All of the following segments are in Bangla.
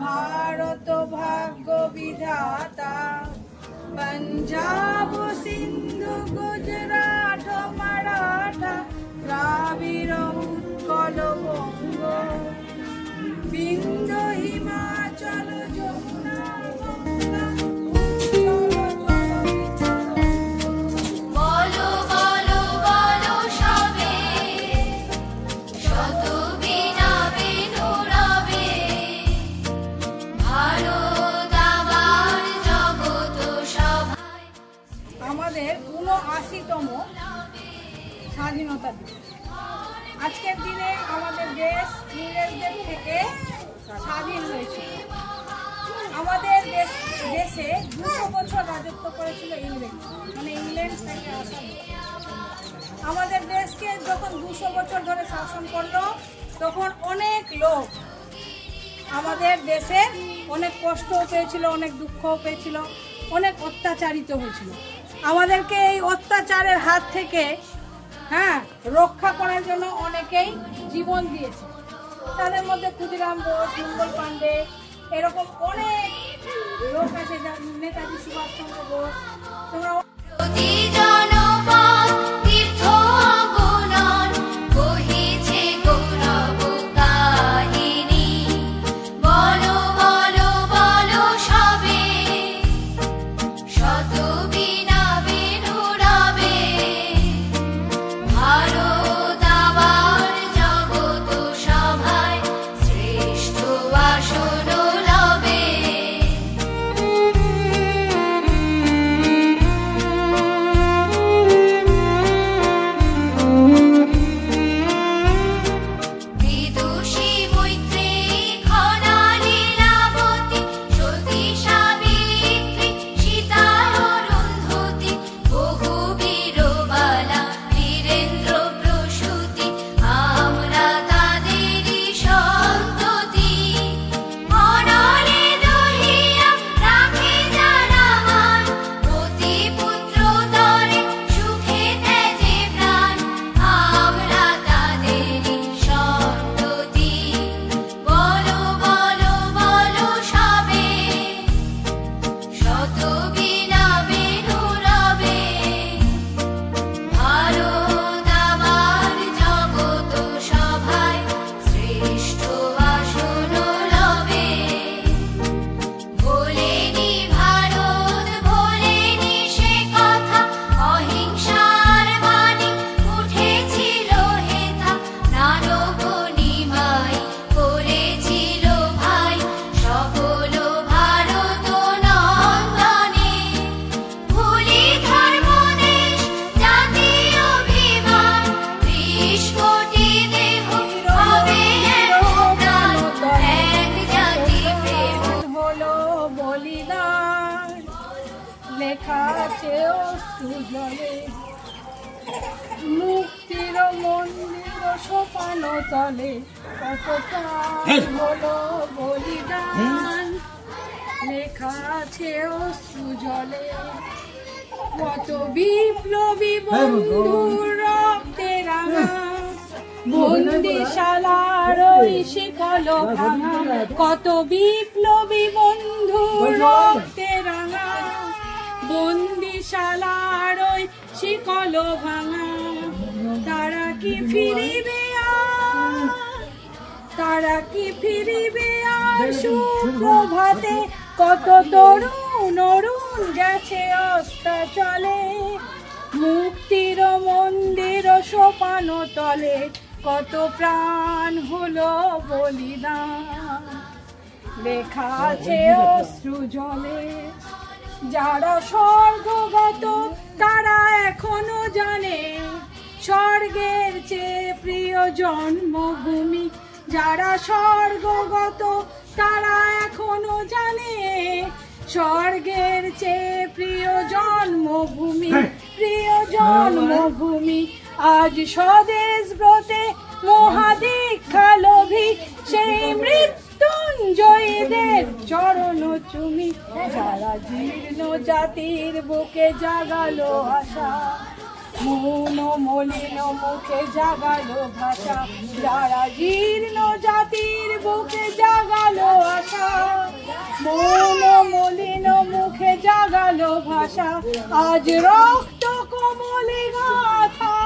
भारत भाग्य विधाता पंजाब सिंधु गुजरात मराठा द्राविड़ उत्कल बंग बिंदु हिमाचल যমুনা আমাদের ৭৯তম স্বাধীনতা দিবস। আজকের দিনে আমাদের দেশ ইংরেজদের থেকে স্বাধীন হয়েছিল। আমাদের দেশে ২০০ বছর রাজত্ব করেছিল ইংরেজ, মানে ইংল্যান্ড থেকে আসা। আমাদের দেশকে যখন ২০০ বছর ধরে শাসন করলো তখন অনেক লোক আমাদের দেশে অনেক কষ্টও পেয়েছিল, অনেক দুঃখও পেয়েছিল, অনেক অত্যাচারিত হয়েছিল। আমাদেরকে এই অত্যাচারের হাত থেকে রক্ষা করার জন্য অনেকেই জীবন দিয়েছে। তাদের মধ্যে ক্ষুদিরাম বোস, মঙ্গল পাণ্ডে, এরকম অনেক লোক আছে, নেতাজি সুভাষচন্দ্র বোস। তোমরা লেখা আছে অশ্রুজলে মুক্তির মন্দির সোপান তলে কত প্রাণ হলো বলিদান। লেখা আছে অশ্রুজলে কত বিপ্লবী বন্ধুর রক্তে রাঙা বন্দিশালার শিকল ভাঙা। কত বিপ্লবী বন্ধুর রক্তে রাঙা বন্দিশালার শিকল ভাঙা। তারা কি ফিরিবে তারা কি ফিরিবে সুপ্রভাতে। কত তরুণ অরুণ গেছে অস্তাচলে মুক্তির মন্দির সোপান তলে কত প্রাণ হলো বলিদান। লেখা আছে অশ্রুজলে যারা স্বর্গগত তারা এখনো জানে স্বর্গের চেয়ে প্রিয় জন্মভূমি। যারা স্বর্গগত তারা এখনো জানে স্বর্গের চেয়ে প্রিয় জন্মভূমি, প্রিয় জন্মভূমি। আজ স্বদেশ ব্রতে মহাদীক্ষা লোভী সেই মৃত্যুঞ্জয়ীদের চরণ চুমি। যারা জীর্ণ জাতির বুকে জাগালো আশা মৌন মলিন মুখে জাগালো ভাষা। যারা জীর্ণ জাতির বুকে জাগালো আশা। ভাষা আজ রক্ত কমলে গাথা,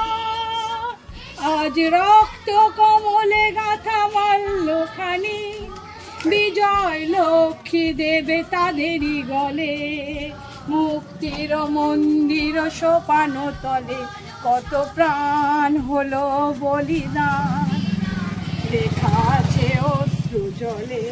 আজ রক্ত কমলে গাথা মাল্যখানি, বিজয় লক্ষ্মী দেবে তাদেরই গলে, মুক্তির মন্দির সোপান তলে কত প্রাণ হলো বলিদান, লেখা আছে অশ্রু জলে।